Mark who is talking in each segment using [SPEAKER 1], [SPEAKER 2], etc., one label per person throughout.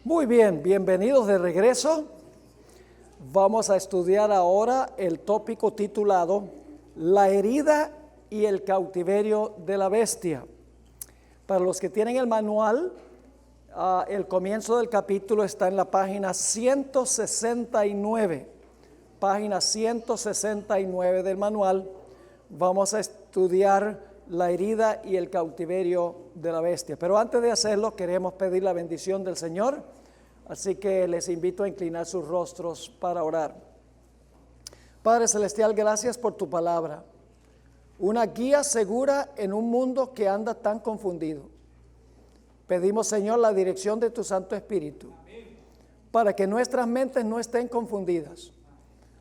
[SPEAKER 1] Muy bien, bienvenidos de regreso. Vamos a estudiar ahora el tópico titulado La herida y el cautiverio de la bestia. Para los que tienen el manual, el comienzo del capítulo está en la página 169. Página 169 del manual. Vamos a estudiar la herida y el cautiverio de la bestia. Pero antes de hacerlo, queremos pedir la bendición del Señor. Así que les invito a inclinar sus rostros para orar. Padre Celestial, gracias por tu palabra. Una guía segura en un mundo que anda tan confundido. Pedimos, Señor, la dirección de tu Santo Espíritu, para que nuestras mentes no estén confundidas,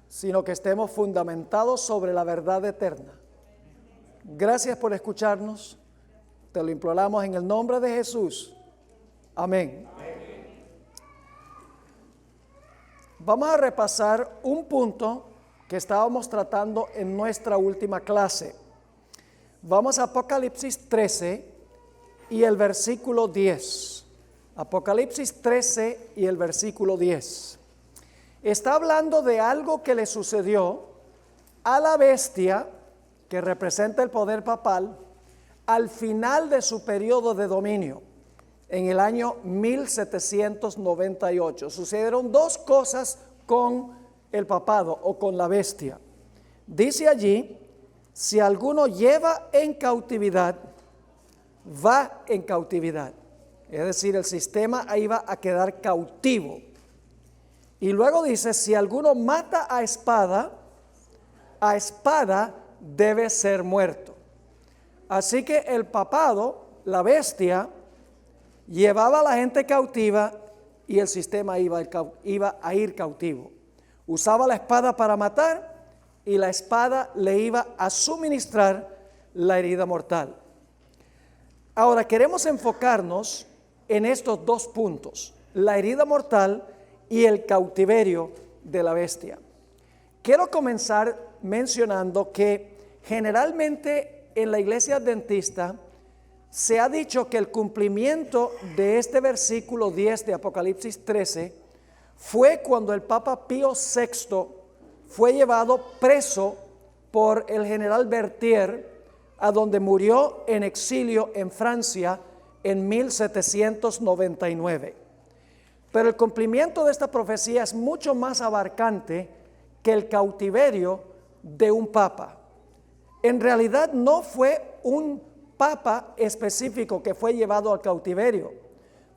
[SPEAKER 1] sino que estemos fundamentados sobre la verdad eterna. Gracias por escucharnos. Te lo imploramos en el nombre de Jesús. Amén. Vamos a repasar un punto que estábamos tratando en nuestra última clase. Vamos a Apocalipsis 13 y el versículo 10. Apocalipsis 13 y el versículo 10. Está hablando de algo que le sucedió a la bestia, que representa el poder papal, al final de su periodo de dominio, en el año 1798. Sucedieron dos cosas con el papado o con la bestia. Dice allí, si alguno lleva en cautividad, va en cautividad. Es decir, el sistema ahí va a quedar cautivo. Y luego dice, si alguno mata a espada debe ser muerto. Así que el papado, la bestia, llevaba a la gente cautiva y el sistema iba a ir cautivo. Usaba la espada para matar y la espada le iba a suministrar la herida mortal. Ahora queremos enfocarnos en estos dos puntos, la herida mortal y el cautiverio de la bestia. Quiero comenzar mencionando que generalmente en la iglesia adventista se ha dicho que el cumplimiento de este versículo 10 de Apocalipsis 13 fue cuando el Papa Pío VI fue llevado preso por el general Berthier, a donde murió en exilio en Francia en 1799. Pero el cumplimiento de esta profecía es mucho más abarcante que el cautiverio de un papa. En realidad no fue un papa específico que fue llevado al cautiverio,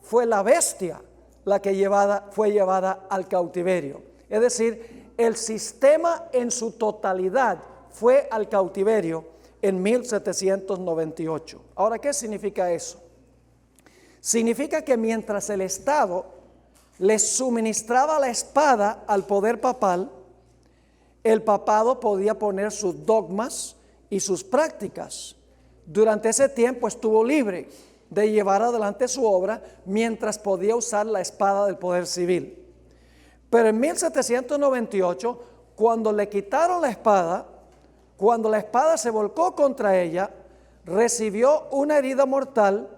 [SPEAKER 1] fue la bestia la que fue llevada al cautiverio. Es decir, el sistema en su totalidad fue al cautiverio en 1798. Ahora, ¿qué significa eso? Significa que mientras el Estado le suministraba la espada al poder papal, el papado podía poner sus dogmas y sus prácticas. Durante ese tiempo estuvo libre de llevar adelante su obra mientras podía usar la espada del poder civil. Pero en 1798, cuando le quitaron la espada, cuando la espada se volcó contra ella, recibió una herida mortal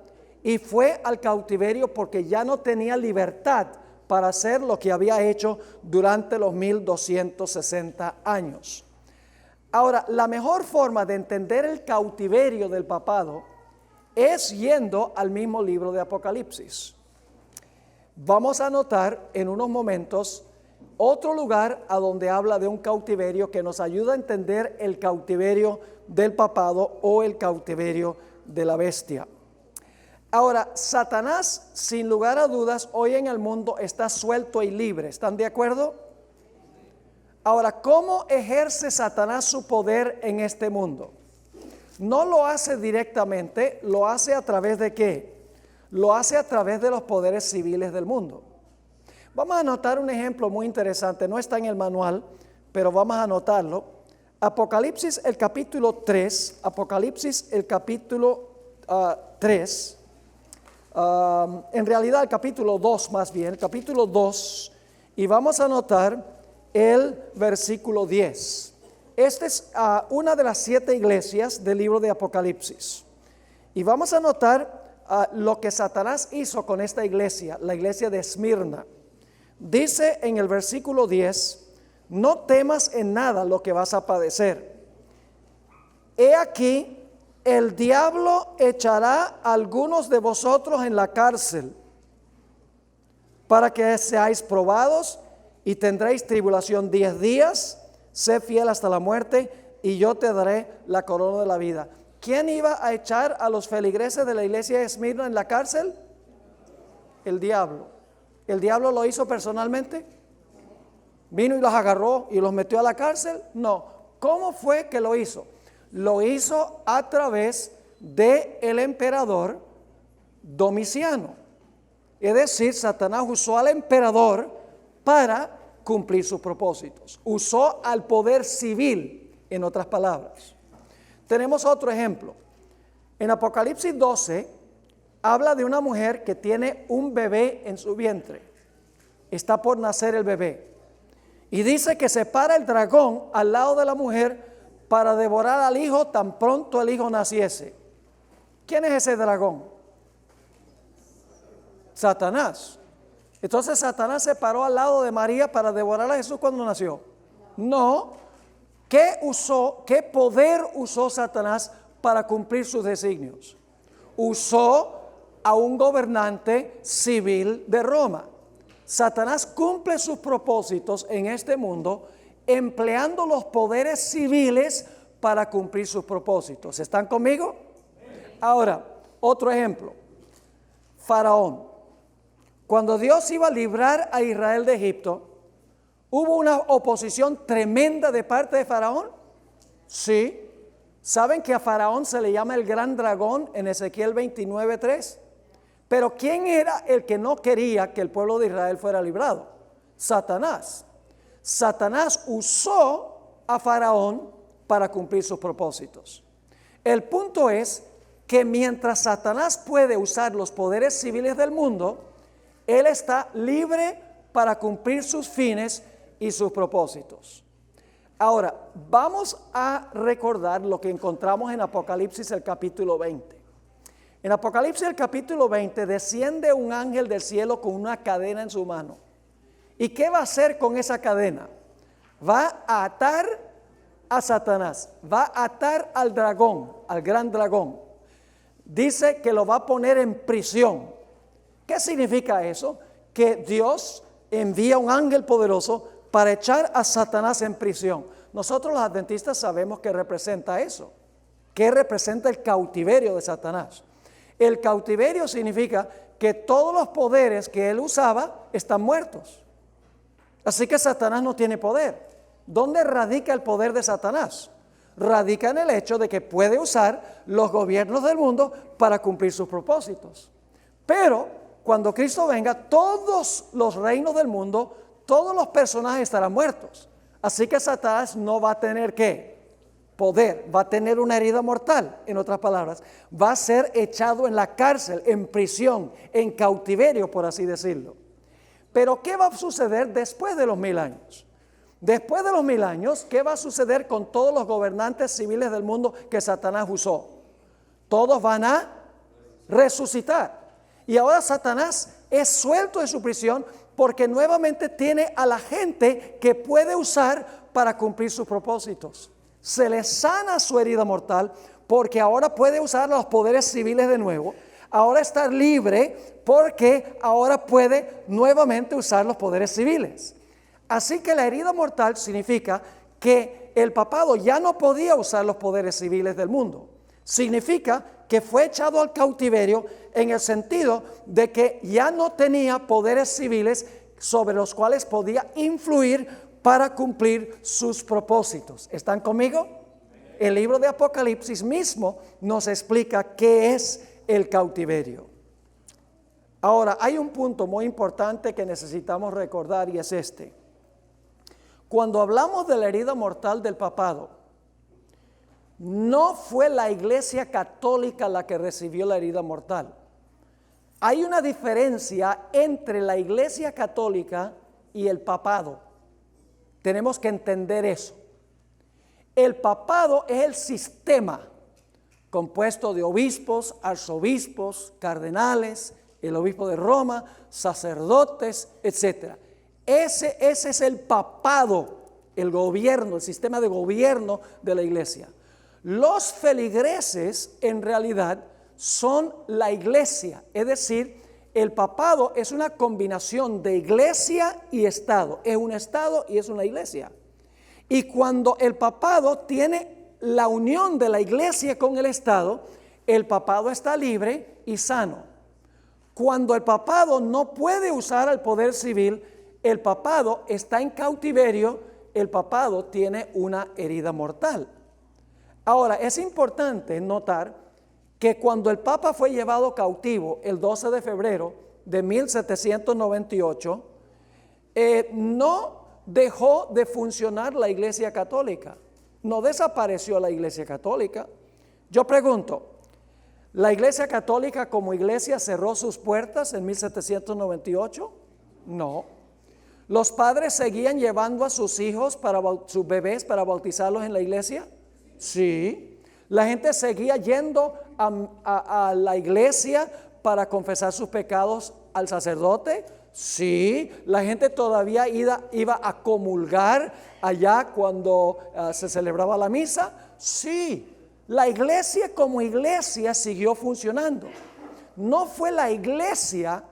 [SPEAKER 1] y fue al cautiverio porque ya no tenía libertad para hacer lo que había hecho durante los 1260 años. Ahora, la mejor forma de entender el cautiverio del papado es yendo al mismo libro de Apocalipsis. Vamos a notar en unos momentos otro lugar a donde habla de un cautiverio que nos ayuda a entender el cautiverio del papado o el cautiverio de la bestia. Ahora, Satanás, sin lugar a dudas, hoy en el mundo está suelto y libre. ¿Están de acuerdo? Ahora, ¿cómo ejerce Satanás su poder en este mundo? No lo hace directamente, lo hace a través de ¿qué? Lo hace a través de los poderes civiles del mundo. Vamos a anotar un ejemplo muy interesante, no está en el manual, pero vamos a anotarlo. Apocalipsis el capítulo 3, Apocalipsis el capítulo 3, en realidad el capítulo 2 más bien, el capítulo 2, y vamos a anotar el versículo 10. Esta es una de las 7 iglesias del libro de Apocalipsis. Y vamos a notar lo que Satanás hizo con esta iglesia, la iglesia de Esmirna. Dice en el versículo 10, no temas en nada lo que vas a padecer. He aquí, el diablo echará a algunos de vosotros en la cárcel para que seáis probados y tendréis tribulación 10 días. Sé fiel hasta la muerte y yo te daré la corona de la vida. ¿Quién iba a echar a los feligreses de la iglesia de Esmirna en la cárcel? El diablo. ¿El diablo lo hizo personalmente? ¿Vino y los agarró y los metió a la cárcel? No. ¿Cómo fue que lo hizo? Lo hizo a través del emperador Domiciano. Es decir, Satanás usó al emperador para cumplir sus propósitos. Usó al poder civil, en otras palabras. Tenemos otro ejemplo. En Apocalipsis 12 habla de una mujer que tiene un bebé en su vientre. Está por nacer el bebé. Y dice que se para el dragón al lado de la mujer para devorar al hijo tan pronto el hijo naciese. ¿Quién es ese dragón? Satanás. Entonces Satanás se paró al lado de María para devorar a Jesús cuando nació. No. ¿Qué poder usó Satanás para cumplir sus designios? Usó a un gobernante civil de Roma. Satanás cumple sus propósitos en este mundo empleando los poderes civiles para cumplir sus propósitos. ¿Están conmigo? Ahora, otro ejemplo. Faraón. Cuando Dios iba a librar a Israel de Egipto, ¿hubo una oposición tremenda de parte de Faraón? Sí. ¿Saben que a Faraón se le llama el gran dragón en Ezequiel 29:3? Pero ¿quién era el que no quería que el pueblo de Israel fuera librado? Satanás. Satanás usó a Faraón para cumplir sus propósitos. El punto es que mientras Satanás puede usar los poderes civiles del mundo, él está libre para cumplir sus fines y sus propósitos. Ahora, vamos a recordar lo que encontramos en Apocalipsis el capítulo 20. En Apocalipsis el capítulo 20 desciende un ángel del cielo con una cadena en su mano. ¿Y qué va a hacer con esa cadena? Va a atar a Satanás, va a atar al dragón, al gran dragón. Dice que lo va a poner en prisión. ¿Qué significa eso? Que Dios envía un ángel poderoso para echar a Satanás en prisión. Nosotros los adventistas sabemos que representa eso, que representa el cautiverio de Satanás. El cautiverio significa que todos los poderes que él usaba están muertos. Así que Satanás no tiene poder. ¿Dónde radica el poder de Satanás? Radica en el hecho de que puede usar los gobiernos del mundo para cumplir sus propósitos. Pero cuando Cristo venga, todos los reinos del mundo, todos los personajes estarán muertos. Así que Satanás no va a tener ¿qué? Poder, va a tener una herida mortal, en otras palabras. Va a ser echado en la cárcel, en prisión, en cautiverio, por así decirlo. Pero ¿qué va a suceder después de los 1000 años? Después de los 1000 años, ¿qué va a suceder con todos los gobernantes civiles del mundo que Satanás usó? Todos van a resucitar. Y ahora Satanás es suelto de su prisión porque nuevamente tiene a la gente que puede usar para cumplir sus propósitos. Se le sana su herida mortal porque ahora puede usar los poderes civiles de nuevo. Ahora está libre porque ahora puede nuevamente usar los poderes civiles. Así que la herida mortal significa que el papado ya no podía usar los poderes civiles del mundo. Significa que fue echado al cautiverio en el sentido de que ya no tenía poderes civiles sobre los cuales podía influir para cumplir sus propósitos. ¿Están conmigo? El libro de Apocalipsis mismo nos explica qué es el cautiverio. Ahora, hay un punto muy importante que necesitamos recordar y es este. Cuando hablamos de la herida mortal del papado, no fue la Iglesia Católica la que recibió la herida mortal. Hay una diferencia entre la Iglesia Católica y el papado. Tenemos que entender eso. El papado es el sistema. compuesto de obispos, arzobispos, cardenales, el obispo de Roma, sacerdotes, etc. Ese es el papado, el gobierno, el sistema de gobierno de la iglesia. Los feligreses en realidad son la iglesia, es decir, el papado es una combinación de iglesia y estado, es un estado y es una iglesia. Y cuando el papado tiene la unión de la iglesia con el estado, el papado está libre y sano. Cuando el papado no puede usar al poder civil, el papado está en cautiverio, el papado tiene una herida mortal. Ahora, es importante notar que cuando el Papa fue llevado cautivo el 12 de febrero de 1798, no dejó de funcionar la Iglesia Católica, no desapareció la Iglesia Católica. Yo pregunto, ¿la Iglesia Católica como iglesia cerró sus puertas en 1798? No. ¿Los padres seguían llevando a sus hijos, sus bebés, para bautizarlos en la iglesia? Sí. ¿La gente seguía yendo a la iglesia para confesar sus pecados al sacerdote? Sí. ¿La gente todavía iba a comulgar allá cuando se celebraba la misa? Sí. La iglesia como iglesia siguió funcionando. No fue la iglesia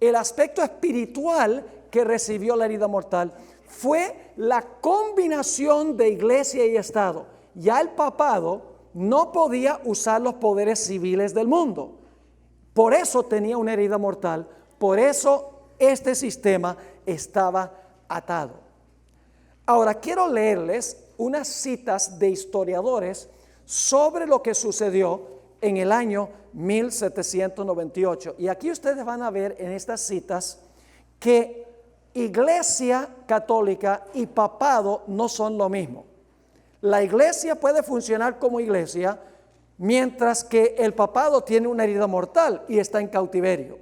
[SPEAKER 1] el aspecto espiritual que recibió la herida mortal, fue la combinación de iglesia y estado. Ya el papado no podía usar los poderes civiles del mundo. Por eso tenía una herida mortal, por eso este sistema estaba atado. Ahora quiero leerles unas citas de historiadores sobre lo que sucedió en el año 1798. Y aquí ustedes van a ver en estas citas que iglesia católica y papado no son lo mismo. La iglesia puede funcionar como iglesia, mientras que el papado tiene una herida mortal y está en cautiverio.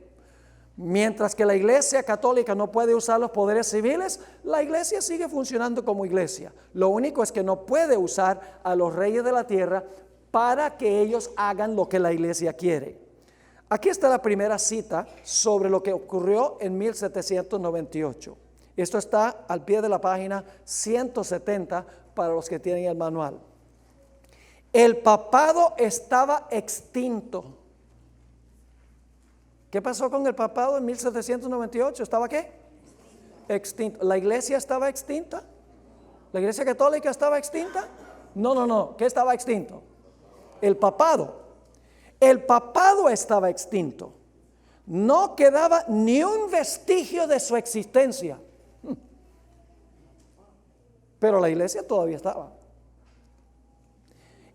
[SPEAKER 1] Mientras que la iglesia católica no puede usar los poderes civiles, la iglesia sigue funcionando como iglesia. Lo único es que no puede usar a los reyes de la tierra para que ellos hagan lo que la iglesia quiere. Aquí está la primera cita sobre lo que ocurrió en 1798. Esto está al pie de la página 170 para los que tienen el manual. El papado estaba extinto. ¿Qué pasó con el papado en 1798? ¿Estaba qué? Extinto. ¿La iglesia estaba extinta? ¿La iglesia católica estaba extinta? No. ¿Qué estaba extinto? El papado. El papado estaba extinto. No quedaba ni un vestigio de su existencia. Pero la iglesia todavía estaba.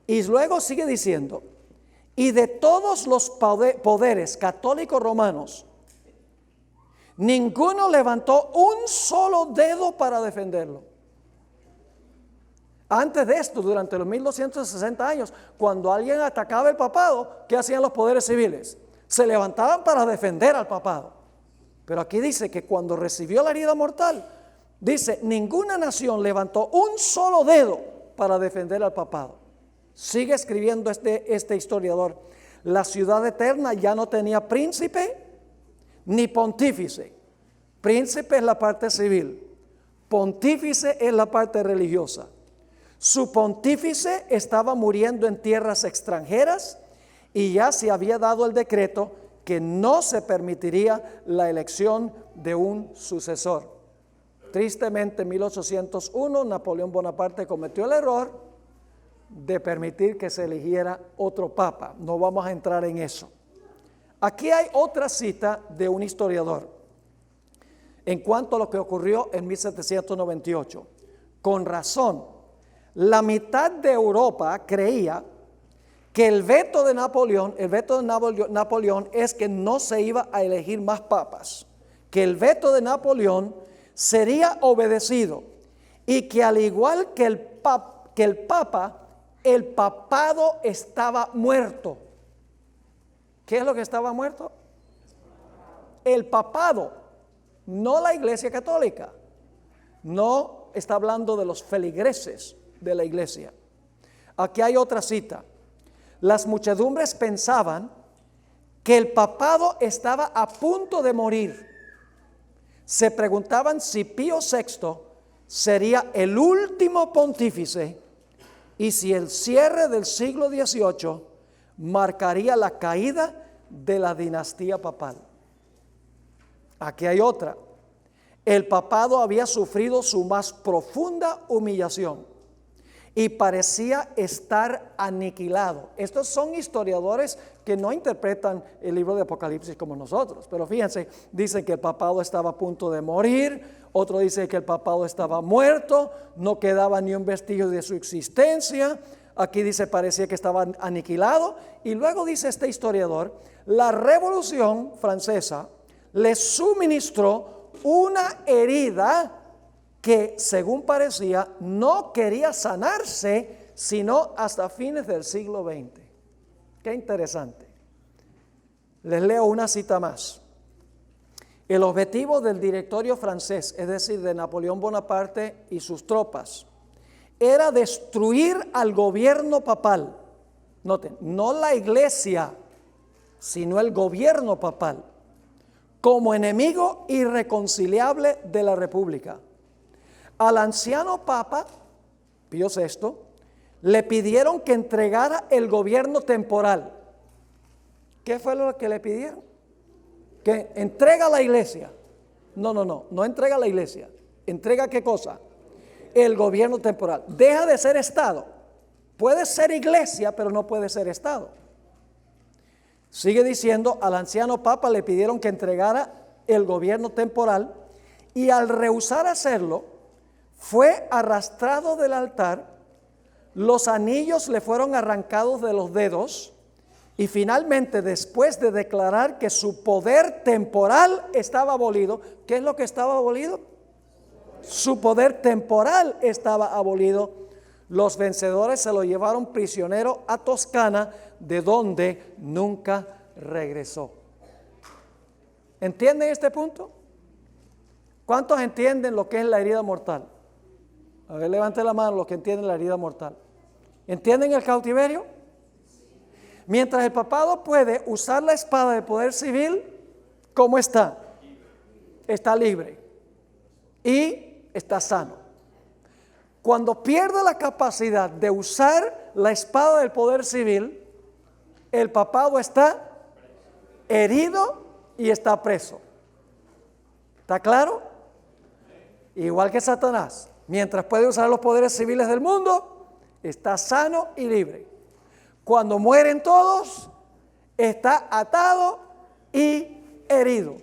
[SPEAKER 1] Y luego sigue diciendo, y de todos los poderes católicos romanos, ninguno levantó un solo dedo para defenderlo. Antes de esto, durante los 1260 años, cuando alguien atacaba el papado, ¿qué hacían los poderes civiles? Se levantaban para defender al papado. Pero aquí dice que cuando recibió la herida mortal, dice, ninguna nación levantó un solo dedo para defender al papado. Sigue escribiendo este historiador. La ciudad eterna ya no tenía príncipe ni pontífice. Príncipe es la parte civil, pontífice es la parte religiosa. Su pontífice estaba muriendo en tierras extranjeras y ya se había dado el decreto que no se permitiría la elección de un sucesor. Tristemente, en 1801, Napoleón Bonaparte cometió el error de permitir que se eligiera otro papa. No vamos a entrar en eso. Aquí hay otra cita de un historiador en cuanto a lo que ocurrió en 1798. Con razón, la mitad de Europa creía que el veto de Napoleón es que no se iba a elegir más papas, que el veto de Napoleón sería obedecido y que al igual que el papa, el papado estaba muerto. ¿Qué es lo que estaba muerto? El papado, no la iglesia católica. No está hablando de los feligreses de la iglesia. Aquí hay otra cita. las muchedumbres pensaban que el papado estaba a punto de morir. Se preguntaban si Pío VI sería el último pontífice y si el cierre del siglo XVIII marcaría la caída de la dinastía papal. Aquí hay otra. El papado había sufrido su más profunda humillación y parecía estar aniquilado. Estos son historiadores que no interpretan el libro de Apocalipsis como nosotros, pero fíjense, dicen que el papado estaba a punto de morir, otro dice que el papado estaba muerto, no quedaba ni un vestigio de su existencia. Aquí dice parecía que estaba aniquilado, y luego dice este historiador, la Revolución Francesa le suministró una herida que, según parecía, no quería sanarse sino hasta fines del siglo XX. Qué interesante. Les leo una cita más. El objetivo del directorio francés, es decir, de Napoleón Bonaparte y sus tropas, era destruir al gobierno papal. Noten, no la iglesia, sino el gobierno papal, como enemigo irreconciliable de la República. Al anciano Papa Pío VI le pidieron que entregara el gobierno temporal. ¿Qué fue lo que le pidieron? Que entrega la iglesia. No entrega la iglesia. ¿Entrega qué cosa? El gobierno temporal. Deja de ser Estado. Puede ser iglesia, pero no puede ser Estado. Sigue diciendo, al anciano Papa le pidieron que entregara el gobierno temporal y al rehusar hacerlo, fue arrastrado del altar, los anillos le fueron arrancados de los dedos y finalmente, después de declarar que su poder temporal estaba abolido, ¿qué es lo que estaba abolido? Su poder temporal estaba abolido. Los vencedores se lo llevaron prisionero a Toscana, de donde nunca regresó. ¿Entienden este punto? ¿Cuántos entienden lo que es la herida mortal? A ver, levante la mano los que entienden la herida mortal. ¿Entienden el cautiverio? Mientras el papado puede usar la espada de poder civil, ¿cómo está? Está libre y está sano. Cuando pierde la capacidad de usar la espada del poder civil, el papado está herido y está preso. ¿Está claro? Igual que Satanás, mientras puede usar los poderes civiles del mundo, está sano y libre. Cuando mueren todos, está atado y herido.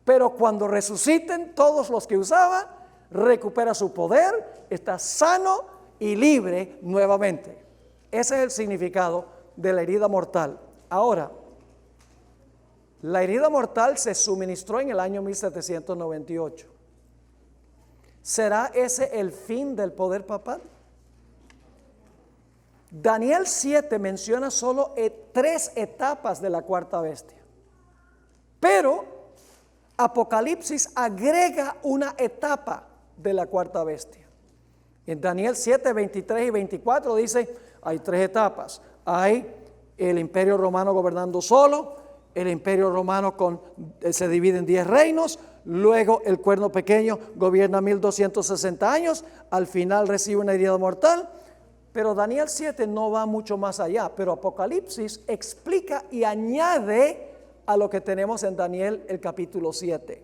[SPEAKER 1] Pero cuando resuciten todos los que usaba, recupera su poder, está sano y libre nuevamente. Ese es el significado de la herida mortal. Ahora, la herida mortal se suministró en el año 1798. ¿Será ese el fin del poder papal? Daniel 7 menciona solo 3 etapas de la cuarta bestia, pero Apocalipsis agrega una etapa de la cuarta bestia. En Daniel 7, 23 y 24 dice, hay 3 etapas. Hay el imperio romano gobernando solo, el imperio romano se divide en 10 reinos, luego el cuerno pequeño gobierna 1260 años, al final recibe una herida mortal. Pero Daniel 7 no va mucho más allá, pero Apocalipsis explica y añade a lo que tenemos en Daniel el capítulo 7.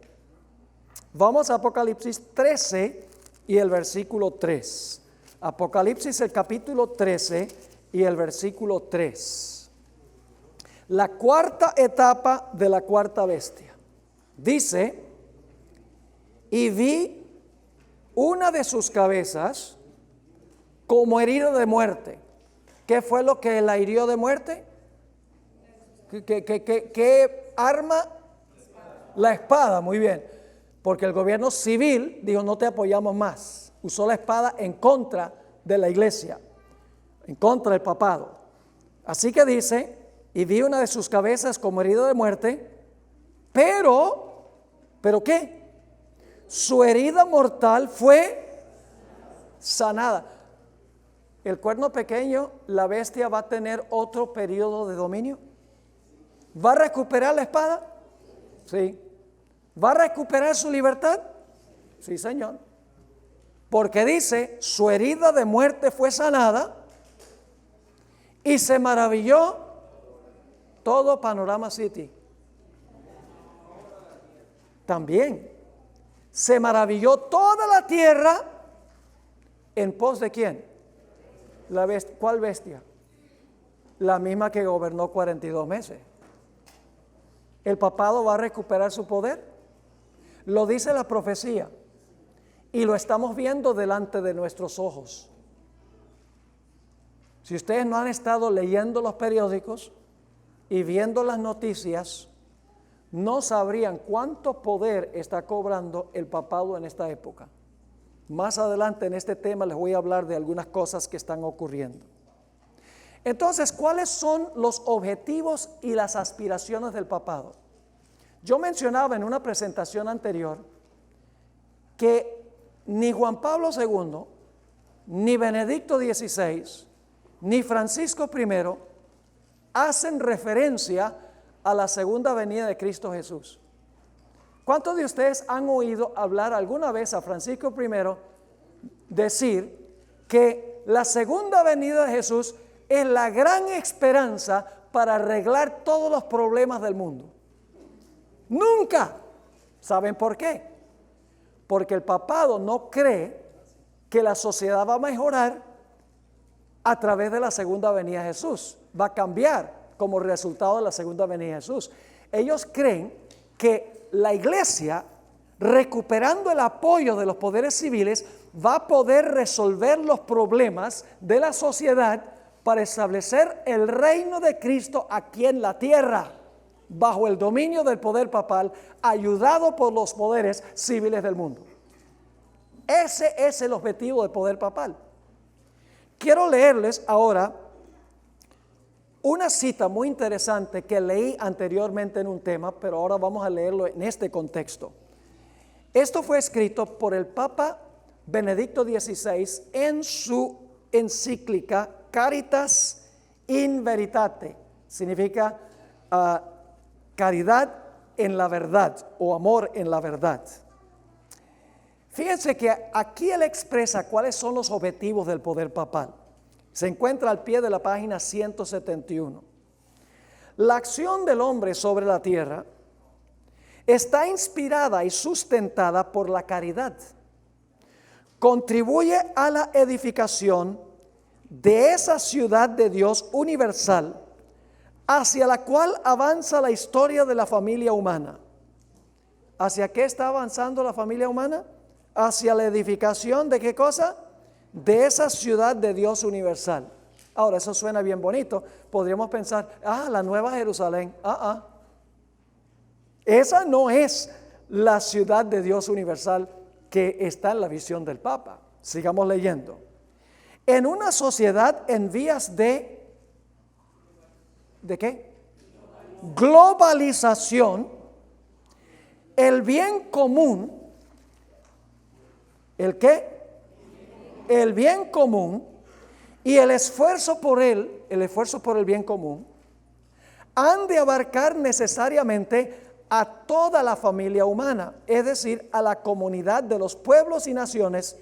[SPEAKER 1] Vamos a Apocalipsis 13 y el versículo 3. Apocalipsis el capítulo 13 y el versículo 3. La cuarta etapa de la cuarta bestia. Dice, y vi una de sus cabezas como herida de muerte. ¿Qué fue lo que la hirió de muerte? ¿Qué arma? La espada, muy bien. Porque el gobierno civil dijo, no te apoyamos más. Usó la espada en contra de la iglesia, en contra del papado. Así que dice, y vi una de sus cabezas como herida de muerte, ¿pero qué? Su herida mortal fue sanada. el cuerno pequeño, la bestia va a tener otro periodo de dominio. ¿Va a recuperar la espada? Sí. ¿Va a recuperar su libertad? Sí, Señor. Porque dice, su herida de muerte fue sanada y se maravilló todo Panorama City. También se maravilló toda la tierra en pos de ¿quién? La bestia. ¿Cuál bestia? La misma que gobernó 42 meses. ¿El papado va a recuperar su poder? Lo dice la profecía y lo estamos viendo delante de nuestros ojos. Si ustedes no han estado leyendo los periódicos y viendo las noticias, no sabrían cuánto poder está cobrando el papado en esta época. Más adelante en este tema les voy a hablar de algunas cosas que están ocurriendo. Entonces, ¿cuáles son los objetivos y las aspiraciones del papado? Yo mencionaba en una presentación anterior que ni Juan Pablo II, ni Benedicto XVI, ni Francisco I hacen referencia a la segunda venida de Cristo Jesús. ¿Cuántos de ustedes han oído hablar alguna vez a Francisco I decir que la segunda venida de Jesús es la gran esperanza para arreglar todos los problemas del mundo? Nunca. ¿Saben por qué? Porque el papado no cree que la sociedad va a mejorar a través de la segunda venida de Jesús. Va a cambiar como resultado de la segunda venida de Jesús. Ellos creen que la iglesia, recuperando el apoyo de los poderes civiles, va a poder resolver los problemas de la sociedad para establecer el reino de Cristo aquí en la tierra, bajo el dominio del poder papal, ayudado por los poderes civiles del mundo. Ese es el objetivo del poder papal. Quiero leerles ahora una cita muy interesante que leí anteriormente en un tema, pero ahora vamos a leerlo en este contexto. Esto fue escrito por el Papa Benedicto XVI en su encíclica Caritas in Veritate. Significa caridad en la verdad o amor en la verdad. Fíjense que aquí él expresa cuáles son los objetivos del poder papal. Se encuentra al pie de la página 171. La acción del hombre sobre la tierra está inspirada y sustentada por la caridad. Contribuye a la edificación de esa ciudad de Dios universal hacia la cual avanza la historia de la familia humana. ¿Hacia qué está avanzando la familia humana? Hacia la edificación de ¿qué cosa? De esa ciudad de Dios universal. Ahora, eso suena bien bonito. Podríamos pensar, la Nueva Jerusalén. Esa no es la ciudad de Dios universal que está en la visión del Papa. Sigamos leyendo. En una sociedad en vías ¿de qué? Globalización, el bien común, ¿el qué? El bien común y el esfuerzo por él, el esfuerzo por el bien común, han de abarcar necesariamente a toda la familia humana, es decir, a la comunidad de los pueblos y naciones,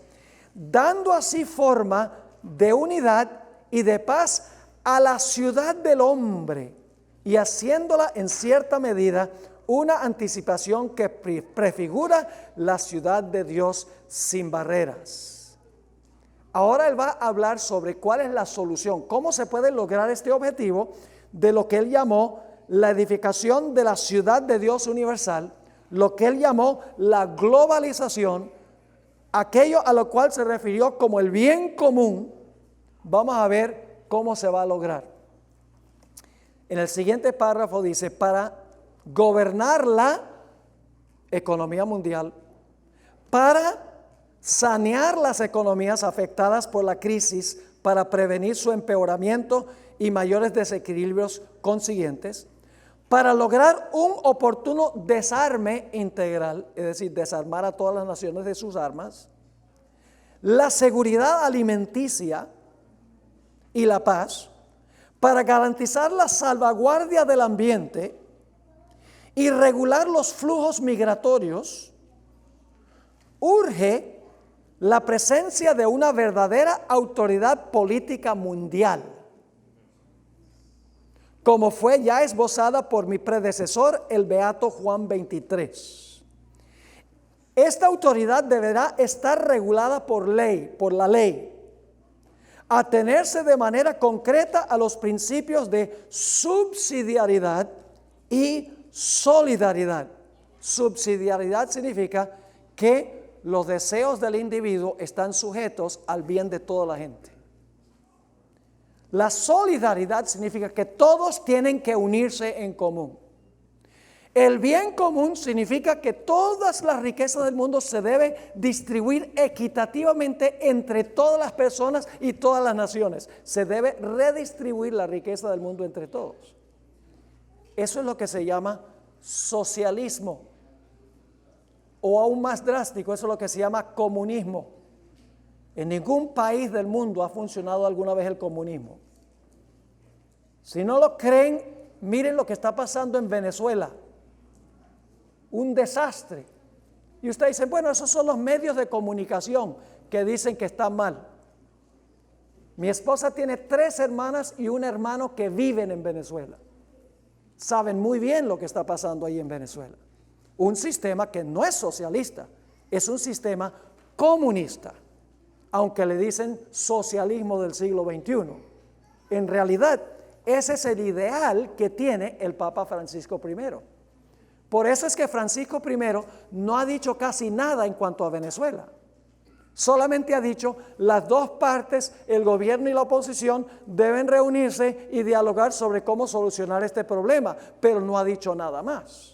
[SPEAKER 1] dando así forma de unidad y de paz a la ciudad del hombre y haciéndola en cierta medida una anticipación que prefigura la ciudad de Dios sin barreras. Ahora él va a hablar sobre cuál es la solución, cómo se puede lograr este objetivo de lo que él llamó la edificación de la ciudad de Dios universal, lo que él llamó la globalización, aquello a lo cual se refirió como el bien común. Vamos a ver cómo se va a lograr. En el siguiente párrafo dice, para gobernar la economía mundial, para sanear las economías afectadas por la crisis, para prevenir su empeoramiento y mayores desequilibrios consiguientes, para lograr un oportuno desarme integral, es decir, desarmar a todas las naciones de sus armas, la seguridad alimenticia, y la paz, para garantizar la salvaguardia del ambiente y regular los flujos migratorios, urge la presencia de una verdadera autoridad política mundial, como fue ya esbozada por mi predecesor, el beato Juan XXIII. Esta autoridad deberá estar regulada por ley, por la ley, atenerse de manera concreta a los principios de subsidiariedad y solidaridad. Subsidiariedad significa que los deseos del individuo están sujetos al bien de toda la gente. La solidaridad significa que todos tienen que unirse en común. El bien común significa que todas las riquezas del mundo se deben distribuir equitativamente entre todas las personas y todas las naciones. Se debe redistribuir la riqueza del mundo entre todos. Eso es lo que se llama socialismo. O aún más drástico, eso es lo que se llama comunismo. En ningún país del mundo ha funcionado alguna vez el comunismo. Si no lo creen, miren lo que está pasando en Venezuela. Un desastre. Y ustedes dicen, bueno, esos son los medios de comunicación que dicen que están mal. Mi esposa tiene 3 hermanas y un hermano que viven en Venezuela. Saben muy bien lo que está pasando ahí en Venezuela. Un sistema que no es socialista, es un sistema comunista, aunque le dicen socialismo del siglo XXI. En realidad, ese es el ideal que tiene el Papa Francisco I. Por eso es que Francisco I no ha dicho casi nada en cuanto a Venezuela. Solamente ha dicho las dos partes, el gobierno y la oposición, deben reunirse y dialogar sobre cómo solucionar este problema, pero no ha dicho nada más.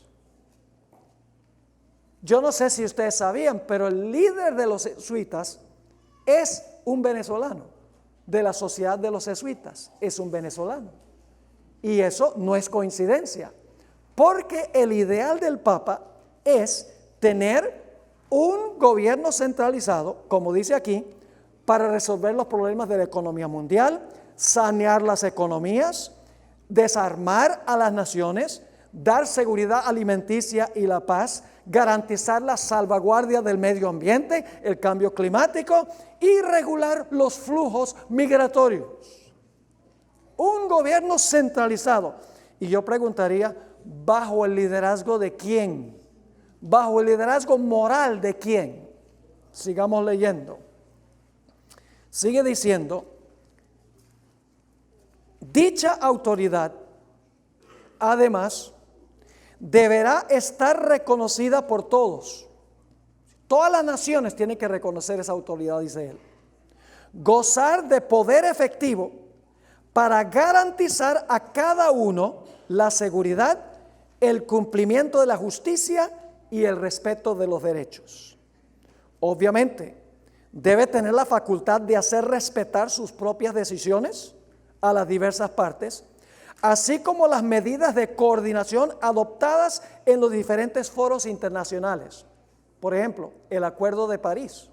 [SPEAKER 1] Yo no sé si ustedes sabían, pero el líder de los jesuitas es un venezolano, de la sociedad de los jesuitas, es un venezolano. Y eso no es coincidencia, porque el ideal del Papa es tener un gobierno centralizado, como dice aquí, para resolver los problemas de la economía mundial, sanear las economías, desarmar a las naciones, dar seguridad alimenticia y la paz, garantizar la salvaguardia del medio ambiente, el cambio climático y regular los flujos migratorios. Un gobierno centralizado. Y yo preguntaría, ¿bajo el liderazgo de quién? ¿Bajo el liderazgo moral de quién? Sigamos leyendo. Sigue diciendo, dicha autoridad, además, deberá estar reconocida por todos. Todas las naciones tienen que reconocer esa autoridad, dice él. Gozar de poder efectivo para garantizar a cada uno la seguridad, el cumplimiento de la justicia y el respeto de los derechos. Obviamente, debe tener la facultad de hacer respetar sus propias decisiones a las diversas partes, así como las medidas de coordinación adoptadas en los diferentes foros internacionales. Por ejemplo, el Acuerdo de París.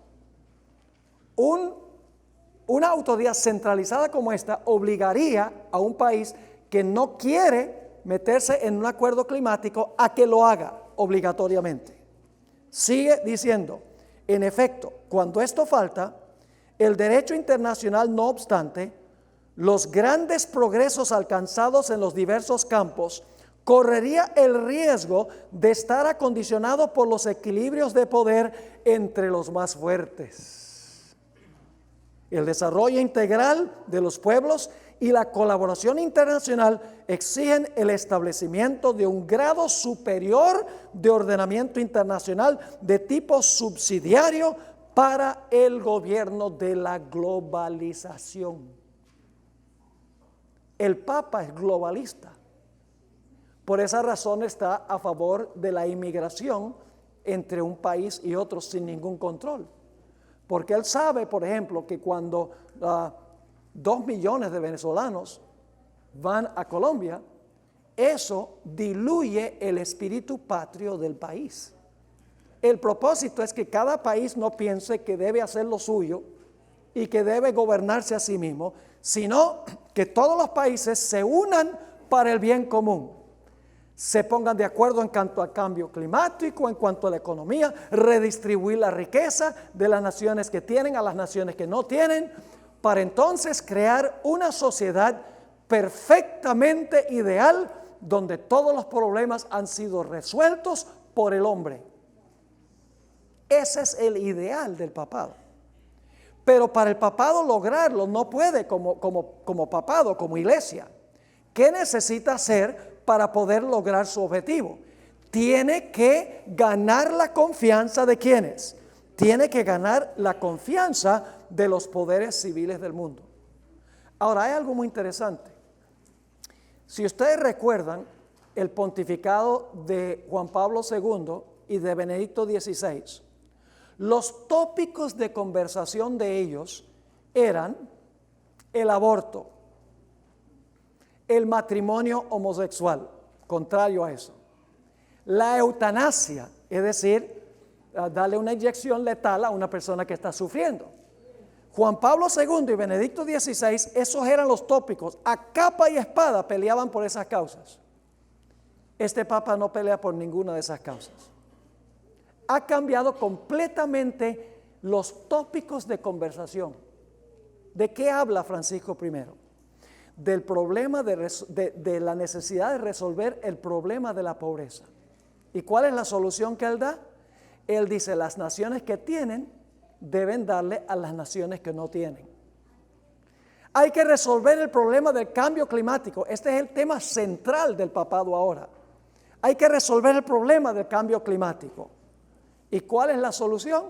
[SPEAKER 1] Una autoridad centralizada como esta obligaría a un país que no quiere meterse en un acuerdo climático a que lo haga obligatoriamente. Sigue diciendo, en efecto, cuando esto falta, el derecho internacional, no obstante, los grandes progresos alcanzados en los diversos campos correría el riesgo de estar acondicionado por los equilibrios de poder entre los más fuertes. El desarrollo integral de los pueblos y la colaboración internacional exigen el establecimiento de un grado superior de ordenamiento internacional de tipo subsidiario para el gobierno de la globalización. El Papa es globalista. Por esa razón está a favor de la inmigración entre un país y otro sin ningún control. Porque él sabe, por ejemplo, que cuando 2 millones de venezolanos van a Colombia, eso diluye el espíritu patrio del país. El propósito es que cada país no piense que debe hacer lo suyo y que debe gobernarse a sí mismo, sino que todos los países se unan para el bien común. Se pongan de acuerdo en cuanto al cambio climático, en cuanto a la economía, redistribuir la riqueza de las naciones que tienen a las naciones que no tienen, para entonces crear una sociedad perfectamente ideal donde todos los problemas han sido resueltos por el hombre. Ese es el ideal del papado. Pero para el papado lograrlo no puede como papado, como iglesia. ¿Qué necesita hacer para poder lograr su objetivo? Tiene que ganar la confianza de ¿quiénes? Tiene que ganar la confianza de los poderes civiles del mundo. Ahora, hay algo muy interesante. Si ustedes recuerdan el pontificado de Juan Pablo II y de Benedicto XVI, los tópicos de conversación de ellos eran el aborto, el matrimonio homosexual, contrario a eso, la eutanasia, es decir, darle una inyección letal a una persona que está sufriendo. Juan Pablo II y Benedicto XVI, esos eran los tópicos, a capa y espada peleaban por esas causas. Este Papa no pelea por ninguna de esas causas. Ha cambiado completamente los tópicos de conversación. ¿De qué habla Francisco I? Del problema de la necesidad de resolver el problema de la pobreza. ¿Y cuál es la solución que él da? Él dice, las naciones que tienen deben darle a las naciones que no tienen. Hay que resolver el problema del cambio climático. Este es el tema central del papado ahora. Hay que resolver el problema del cambio climático. ¿Y cuál es la solución?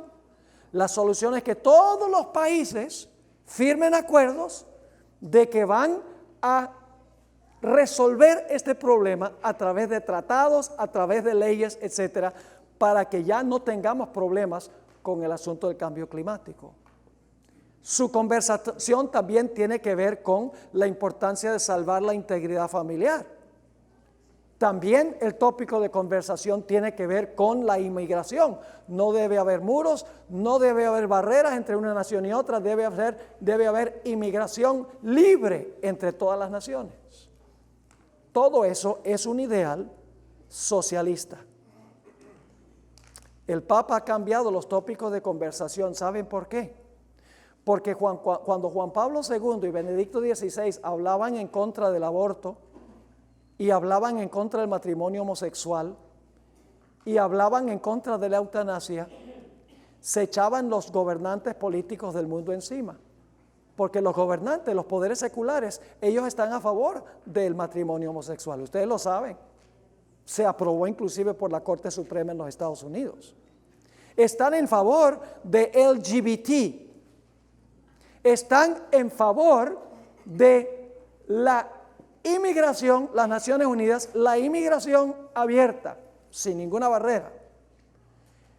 [SPEAKER 1] La solución es que todos los países firmen acuerdos de que van a resolver este problema a través de tratados, a través de leyes, etcétera, para que ya no tengamos problemas con el asunto del cambio climático. Su conversación también tiene que ver con la importancia de salvar la integridad familiar. También el tópico de conversación tiene que ver con la inmigración. No debe haber muros, no debe haber barreras entre una nación y otra, debe haber inmigración libre entre todas las naciones. Todo eso es un ideal socialista. El Papa ha cambiado los tópicos de conversación. ¿Saben por qué? Porque cuando Juan Pablo II y Benedicto XVI hablaban en contra del aborto, y hablaban en contra del matrimonio homosexual, y hablaban en contra de la eutanasia, se echaban los gobernantes políticos del mundo encima. Porque los gobernantes, los poderes seculares, ellos están a favor del matrimonio homosexual. Ustedes lo saben. Se aprobó inclusive por la Corte Suprema en los Estados Unidos. Están en favor de LGBT. Están en favor de la inmigración, las Naciones Unidas, la inmigración abierta, sin ninguna barrera.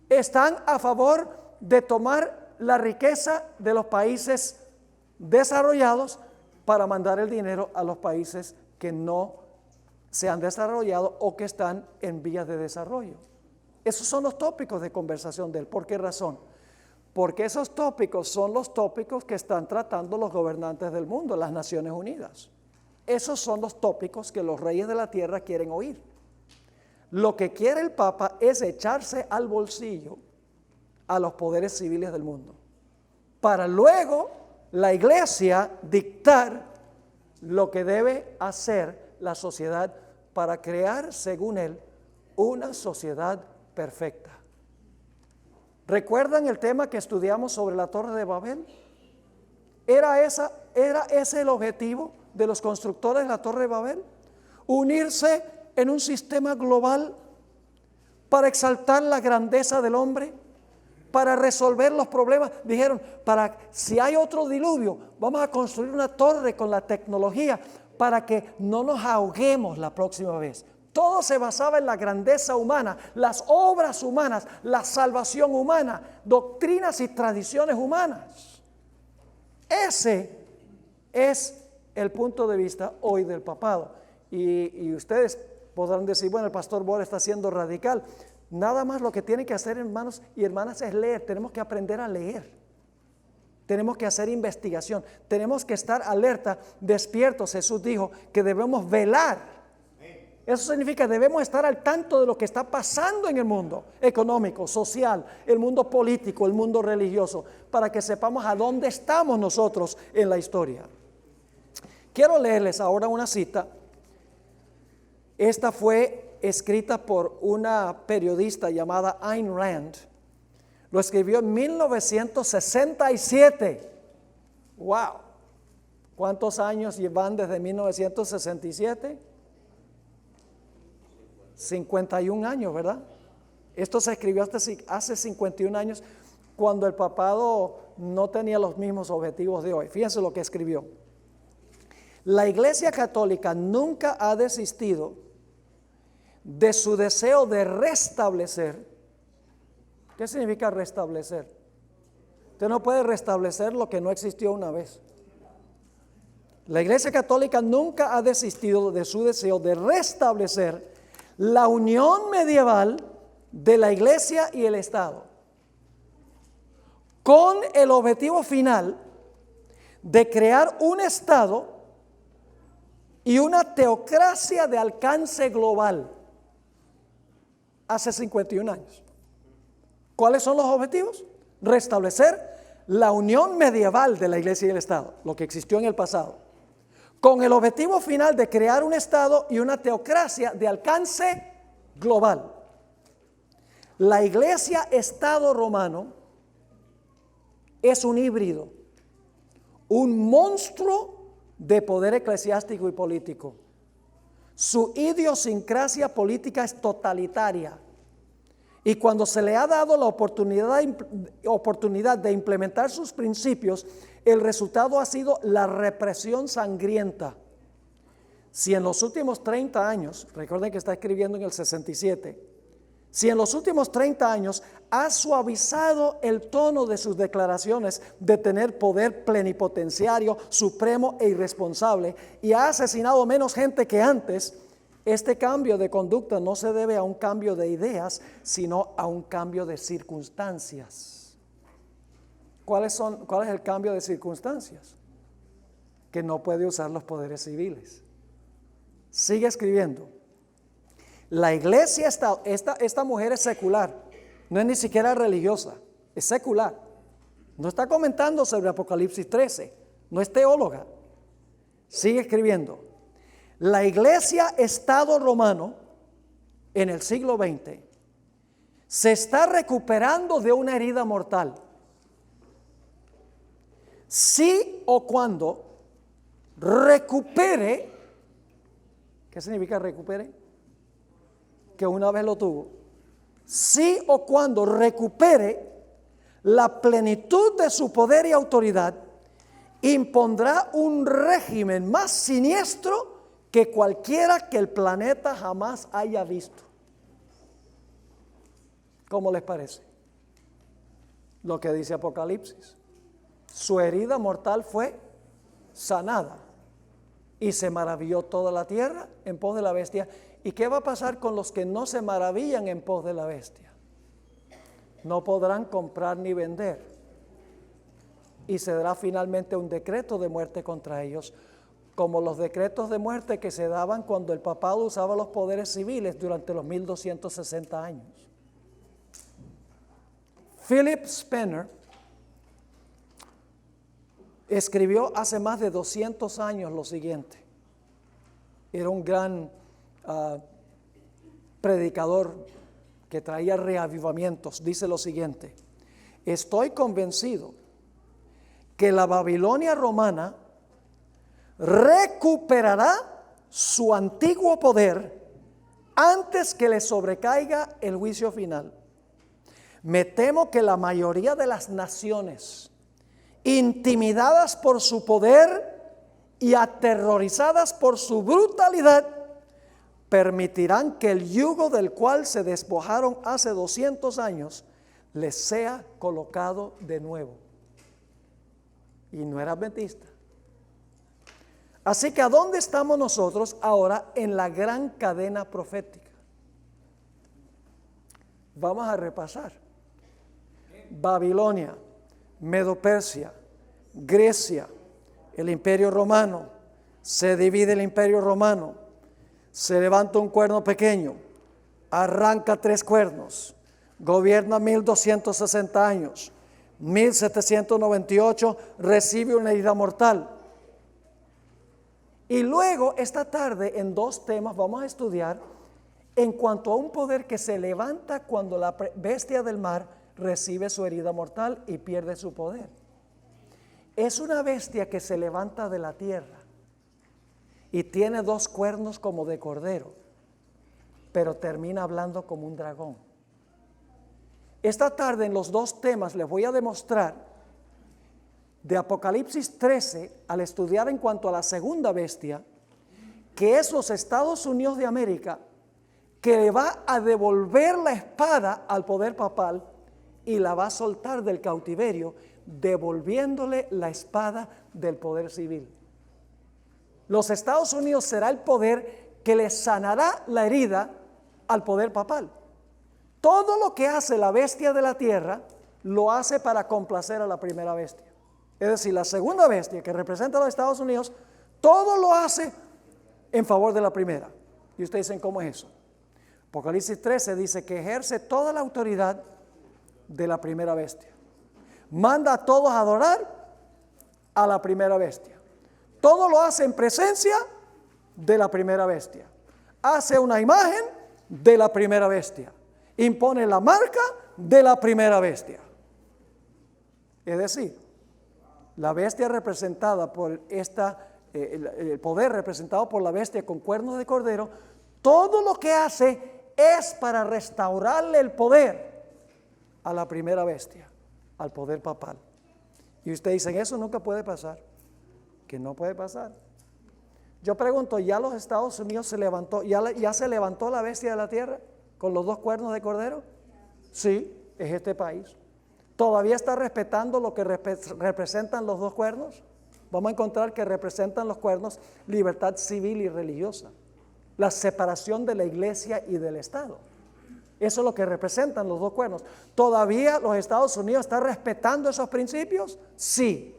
[SPEAKER 1] Están a favor de tomar la riqueza de los países desarrollados para mandar el dinero a los países que no se han desarrollado o que están en vías de desarrollo. Esos son los tópicos de conversación de él. ¿Por qué razón? Porque esos tópicos son los tópicos que están tratando los gobernantes del mundo, las Naciones Unidas. Esos son los tópicos que los reyes de la tierra quieren oír. Lo que quiere el Papa es echarse al bolsillo a los poderes civiles del mundo, para luego la iglesia dictar lo que debe hacer la sociedad para crear, según él, una sociedad perfecta. ¿Recuerdan el tema que estudiamos sobre la Torre de Babel? ¿Era ese el objetivo de los constructores de la Torre de Babel? Unirse en un sistema global para exaltar la grandeza del hombre, para resolver los problemas. Dijeron, si hay otro diluvio, vamos a construir una torre con la tecnología para que no nos ahoguemos la próxima vez. Todo se basaba en la grandeza humana, las obras humanas, la salvación humana, doctrinas y tradiciones humanas. Ese es el punto de vista hoy del papado. Y ustedes podrán decir, bueno, el pastor Bora está siendo radical. Nada más lo que tienen que hacer, hermanos y hermanas, es leer. Tenemos que aprender a leer. Tenemos que hacer investigación, tenemos que estar alerta, despiertos. Jesús dijo que debemos velar. Eso significa que debemos estar al tanto de lo que está pasando en el mundo económico, social, el mundo político, el mundo religioso, para que sepamos a dónde estamos nosotros en la historia. Quiero leerles ahora una cita. Esta fue escrita por una periodista llamada Ayn Rand. Lo escribió en 1967. ¡Wow! ¿Cuántos años llevan desde 1967? 51 años, ¿verdad? Esto se escribió hace 51 años, cuando el papado no tenía los mismos objetivos de hoy. Fíjense lo que escribió. La Iglesia Católica nunca ha desistido de su deseo de restablecer. ¿Qué significa restablecer? Usted no puede restablecer lo que no existió una vez. La Iglesia Católica nunca ha desistido de su deseo de restablecer la unión medieval de la Iglesia y el Estado, con el objetivo final de crear un Estado y una teocracia de alcance global. Hace 51 años. ¿Cuáles son los objetivos? Restablecer la unión medieval de la Iglesia y el Estado, lo que existió en el pasado, con el objetivo final de crear un Estado y una teocracia de alcance global. La Iglesia-Estado romano es un híbrido, un monstruo de poder eclesiástico y político. Su idiosincrasia política es totalitaria. Y cuando se le ha dado la oportunidad de implementar sus principios, el resultado ha sido la represión sangrienta. Si en los últimos 30 años, recuerden que está escribiendo en el 67, si en los últimos 30 años ha suavizado el tono de sus declaraciones de tener poder plenipotenciario, supremo e irresponsable, y ha asesinado menos gente que antes, este cambio de conducta no se debe a un cambio de ideas, sino a un cambio de circunstancias. ¿Cuál es el cambio de circunstancias? Que no puede usar los poderes civiles. Sigue escribiendo. La iglesia, esta mujer es secular, no es ni siquiera religiosa, es secular. No está comentando sobre Apocalipsis 13, no es teóloga. Sigue escribiendo. La iglesia-estado romano en el siglo XX se está recuperando de una herida mortal. Si o cuando recupere, ¿qué significa recupere? Que una vez lo tuvo. Si o cuando recupere la plenitud de su poder y autoridad, impondrá un régimen más siniestro que cualquiera que el planeta jamás haya visto. ¿Cómo les parece? Lo que dice Apocalipsis. Su herida mortal fue sanada y se maravilló toda la tierra en pos de la bestia. ¿Y qué va a pasar con los que no se maravillan en pos de la bestia? No podrán comprar ni vender. Y se dará finalmente un decreto de muerte contra ellos, como los decretos de muerte que se daban cuando el papado usaba los poderes civiles durante los 1260 años. Philip Spener escribió hace más de 200 años lo siguiente. Era un gran predicador que traía reavivamientos. Dice lo siguiente: estoy convencido que la Babilonia romana recuperará su antiguo poder antes que le sobrecaiga el juicio final. Me temo que la mayoría de las naciones, intimidadas por su poder y aterrorizadas por su brutalidad, permitirán que el yugo del cual se despojaron hace 200 años les sea colocado de nuevo. Y no era adventista. Así que ¿a dónde estamos nosotros ahora en la gran cadena profética? Vamos a repasar. Babilonia, Medo-Persia, Grecia, el Imperio Romano, se divide el Imperio Romano, se levanta un cuerno pequeño, arranca 3 cuernos, gobierna 1260 años, 1798 recibe una herida mortal. Y luego esta tarde en 2 temas vamos a estudiar en cuanto a un poder que se levanta cuando la bestia del mar recibe su herida mortal y pierde su poder. Es una bestia que se levanta de la tierra y tiene 2 cuernos como de cordero, pero termina hablando como un dragón. Esta tarde en los 2 temas les voy a demostrar de Apocalipsis 13, al estudiar en cuanto a la segunda bestia, que es los Estados Unidos de América, que le va a devolver la espada al poder papal y la va a soltar del cautiverio, devolviéndole la espada del poder civil. Los Estados Unidos será el poder que le sanará la herida al poder papal. Todo lo que hace la bestia de la tierra, lo hace para complacer a la primera bestia. Es decir, la segunda bestia que representa a los Estados Unidos, todo lo hace en favor de la primera. Y ustedes dicen, ¿cómo es eso? Apocalipsis 13 dice que ejerce toda la autoridad de la primera bestia. Manda a todos a adorar a la primera bestia. Todo lo hace en presencia de la primera bestia. Hace una imagen de la primera bestia. Impone la marca de la primera bestia. Es decir, la bestia representada por el poder representado por la bestia con cuernos de cordero, todo lo que hace es para restaurarle el poder a la primera bestia, al poder papal. Y ustedes dicen, eso nunca puede pasar, que no puede pasar. Yo pregunto, ¿ya los Estados Unidos se levantó, ya se levantó la bestia de la tierra con los 2 cuernos de cordero? Sí, es este país. ¿Todavía está respetando lo que representan los 2 cuernos? Vamos a encontrar que representan los cuernos libertad civil y religiosa, la separación de la iglesia y del Estado. Eso es lo que representan los 2 cuernos. ¿Todavía los Estados Unidos están respetando esos principios? Sí.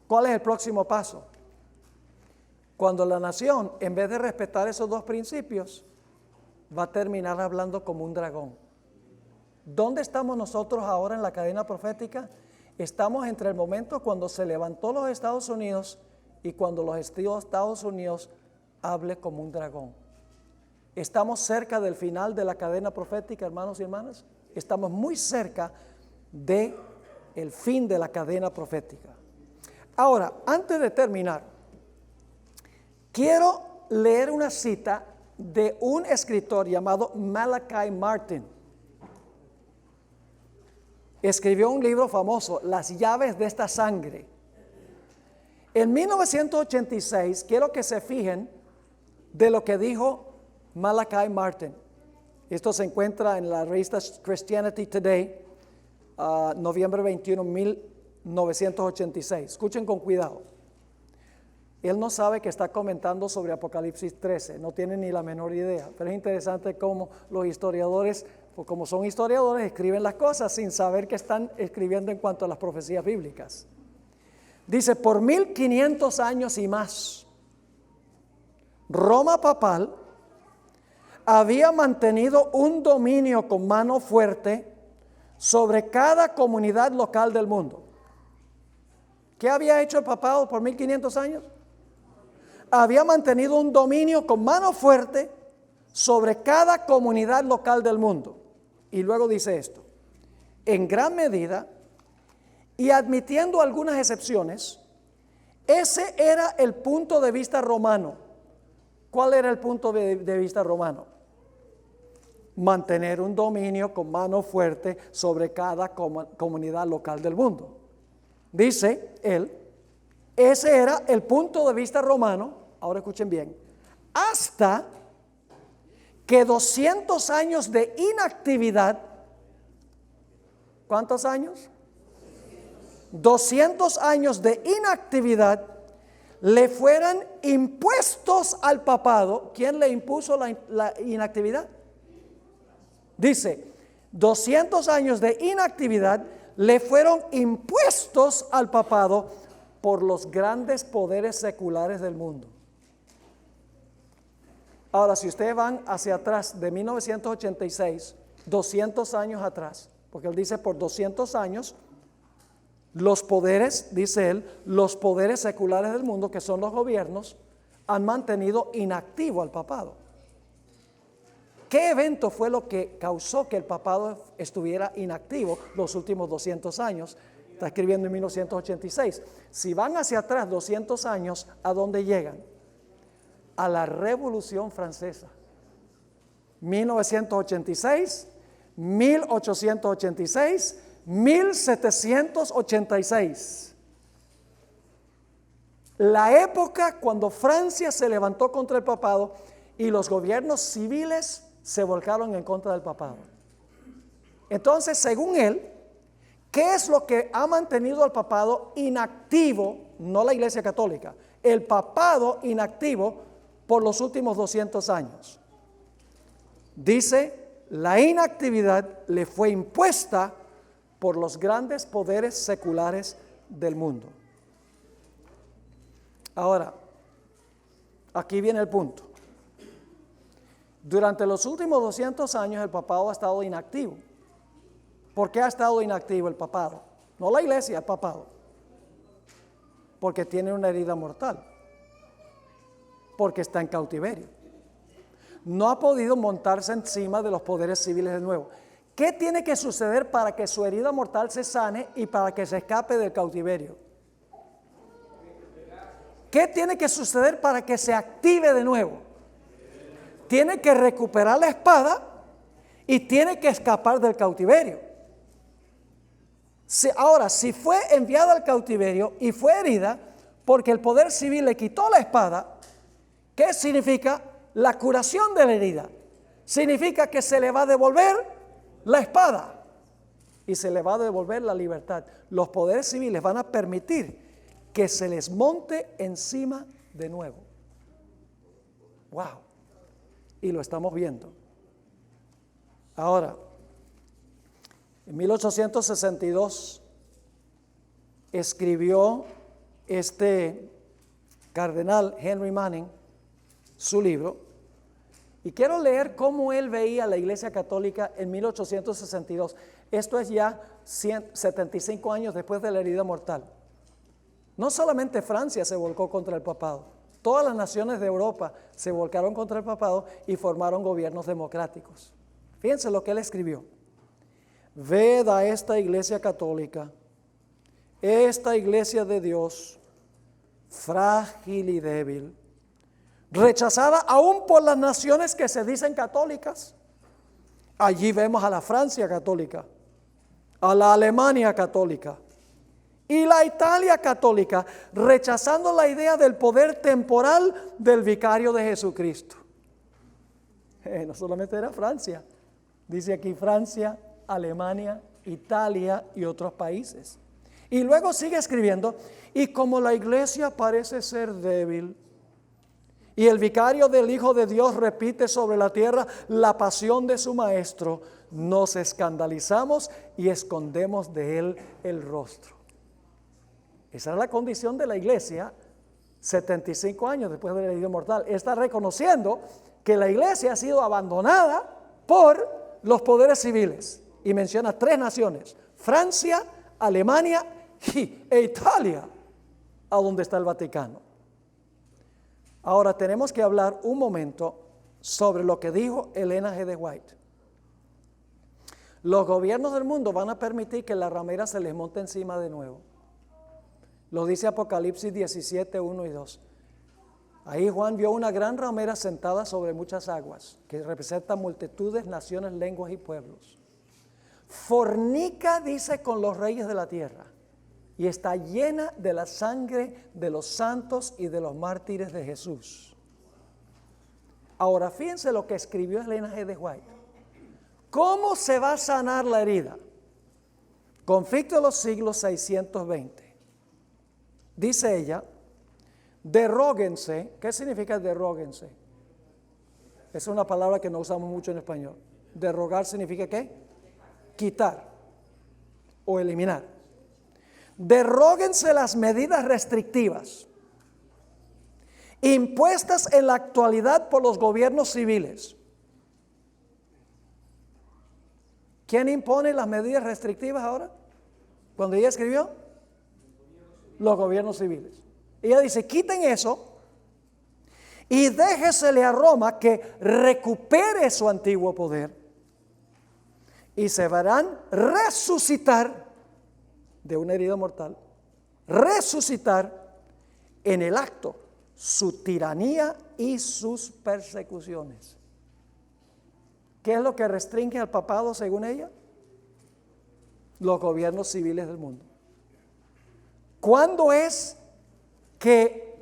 [SPEAKER 1] ¿Cuál es el próximo paso? Cuando la nación, en vez de respetar esos 2 principios, va a terminar hablando como un dragón. ¿Dónde estamos nosotros ahora en la cadena profética? Estamos entre el momento cuando se levantó los Estados Unidos y cuando los Estados Unidos hable como un dragón. Estamos cerca del final de la cadena profética, hermanos y hermanas. Estamos muy cerca del fin de la cadena profética. Ahora, antes de terminar, quiero leer una cita de un escritor llamado Malachi Martin. Escribió un libro famoso, Las llaves de esta sangre. En 1986, quiero que se fijen de lo que dijo Malachi Martin. Esto se encuentra en la revista Christianity Today, noviembre 21, 1986. Escuchen con cuidado. Él no sabe que está comentando sobre Apocalipsis 13, no tiene ni la menor idea, pero es interesante cómo los historiadores, como son historiadores, escriben las cosas sin saber que están escribiendo en cuanto a las profecías bíblicas. Dice, por 1500 años y más, Roma papal había mantenido un dominio con mano fuerte sobre cada comunidad local del mundo. ¿Qué había hecho el papado por 1500 años? Había mantenido un dominio con mano fuerte sobre cada comunidad local del mundo. Y luego dice esto, en gran medida, y admitiendo algunas excepciones, ese era el punto de vista romano. ¿Cuál era el punto de vista romano? Mantener un dominio con mano fuerte sobre cada comunidad local del mundo. Dice él, ese era el punto de vista romano, ahora escuchen bien, hasta que 200 años de inactividad, ¿cuántos años? 200 años de inactividad le fueran impuestos al papado. ¿Quién le impuso la inactividad? Dice, 200 años de inactividad le fueron impuestos al papado por los grandes poderes seculares del mundo. Ahora, si ustedes van hacia atrás de 1986, 200 años atrás, porque él dice por 200 años, los poderes, dice él, los poderes seculares del mundo, que son los gobiernos, han mantenido inactivo al papado. ¿Qué evento fue lo que causó que el papado estuviera inactivo los últimos 200 años? Está escribiendo en 1986. Si van hacia atrás 200 años, ¿a dónde llegan? A la Revolución Francesa. 1986, 1886, 1786. La época cuando Francia se levantó contra el papado y los gobiernos civiles se volcaron en contra del papado. Entonces, según él, ¿qué es lo que ha mantenido al papado inactivo? No la Iglesia Católica, el papado inactivo por los últimos 200 años. Dice, la inactividad le fue impuesta por los grandes poderes seculares del mundo. Ahora, aquí viene el punto. Durante los últimos 200 años el papado ha estado inactivo. ¿Por qué ha estado inactivo el papado? No la iglesia, el papado. Porque tiene una herida mortal. Porque está en cautiverio. No ha podido montarse encima de los poderes civiles de nuevo. ¿Qué tiene que suceder para que su herida mortal se sane y para que se escape del cautiverio? ¿Qué tiene que suceder para que se active de nuevo? Tiene que recuperar la espada y tiene que escapar del cautiverio. Ahora, si fue enviada al cautiverio y fue herida porque el poder civil le quitó la espada, ¿qué significa? La curación de la herida. Significa que se le va a devolver la espada y se le va a devolver la libertad. Los poderes civiles van a permitir que se les monte encima de nuevo. ¡Wow! Y lo estamos viendo. Ahora, en 1862 escribió este cardenal Henry Manning su libro, y quiero leer cómo él veía la Iglesia Católica en 1862. Esto es ya 75 años después de la herida mortal. No solamente Francia se volcó contra el papado, todas las naciones de Europa se volcaron contra el papado y formaron gobiernos democráticos. Fíjense lo que él escribió. Ved a esta Iglesia Católica, esta Iglesia de Dios, frágil y débil, rechazada aún por las naciones que se dicen católicas. Allí vemos a la Francia católica, a la Alemania católica y la Italia católica, rechazando la idea del poder temporal del vicario de Jesucristo. No solamente era Francia, dice aquí Francia, Alemania, Italia y otros países. Y luego sigue escribiendo, y como la iglesia parece ser débil, y el vicario del Hijo de Dios repite sobre la tierra la pasión de su maestro, nos escandalizamos y escondemos de él el rostro. Esa es la condición de la iglesia 75 años después de la herida mortal. Está reconociendo que la iglesia ha sido abandonada por los poderes civiles. Y menciona 3 naciones, Francia, Alemania e Italia, a donde está el Vaticano. Ahora tenemos que hablar un momento sobre lo que dijo Elena G. de White. Los gobiernos del mundo van a permitir que la ramera se les monte encima de nuevo. Lo dice Apocalipsis 17, 1 y 2. Ahí Juan vio una gran ramera sentada sobre muchas aguas, que representa multitudes, naciones, lenguas y pueblos. Fornica, dice, con los reyes de la tierra, y está llena de la sangre de los santos y de los mártires de Jesús. Ahora, fíjense lo que escribió Elena G. de White. ¿Cómo se va a sanar la herida? Conflicto de los siglos 620. Dice ella, derróguense. ¿Qué significa derróguense? Es una palabra que no usamos mucho en español. Derrogar significa ¿qué? Quitar. o eliminar. Derróguense las medidas restrictivas impuestas en la actualidad por los gobiernos civiles. ¿Quién impone las medidas restrictivas ahora? Cuando ella escribió, los gobiernos civiles. Ella dice, quiten eso y déjesele a Roma que recupere su antiguo poder y se verán resucitar de una herida mortal, resucitar en el acto su tiranía y sus persecuciones. ¿Qué es lo que restringe al papado según ella? Los gobiernos civiles del mundo. ¿Cuándo es que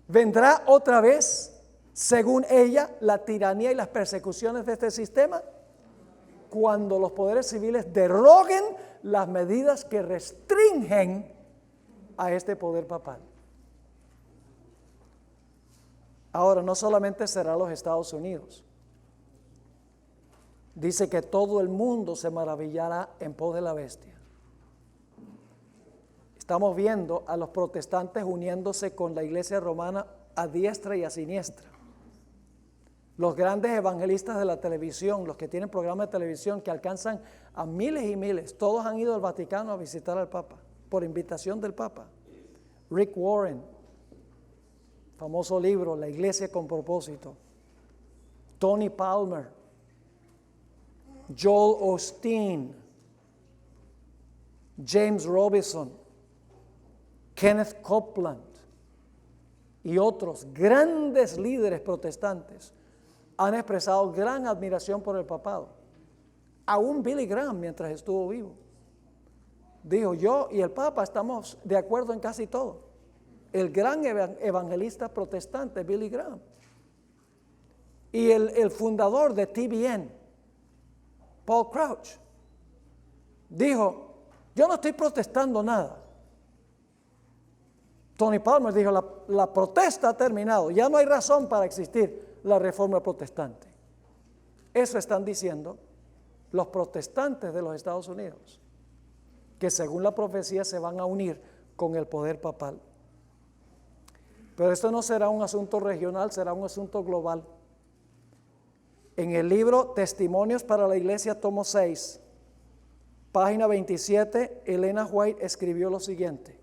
[SPEAKER 1] vendrá otra vez, según ella, la tiranía y las persecuciones de este sistema? Cuando los poderes civiles derroguen las medidas que restringen a este poder papal. Ahora, no solamente será los Estados Unidos. Dice que todo el mundo se maravillará en pos de la bestia. Estamos viendo a los protestantes uniéndose con la iglesia romana a diestra y a siniestra. Los grandes evangelistas de la televisión, los que tienen programas de televisión que alcanzan a miles y miles, todos han ido al Vaticano a visitar al Papa, por invitación del Papa. Rick Warren, famoso libro, La Iglesia con Propósito. Tony Palmer, Joel Osteen, James Robison, Kenneth Copeland y otros grandes líderes protestantes han expresado gran admiración por el papado. Aún Billy Graham, mientras estuvo vivo, dijo, yo y el Papa estamos de acuerdo en casi todo. El gran evangelista protestante Billy Graham y el fundador de TBN, Paul Crouch, dijo, yo no estoy protestando nada. Tony Palmer dijo, la protesta ha terminado, ya no hay razón para existir la reforma protestante. Eso están diciendo los protestantes de los Estados Unidos, que según la profecía se van a unir con el poder papal. Pero esto no será un asunto regional, será un asunto global. En el libro Testimonios para la Iglesia, tomo 6, página 27, Elena White escribió lo siguiente: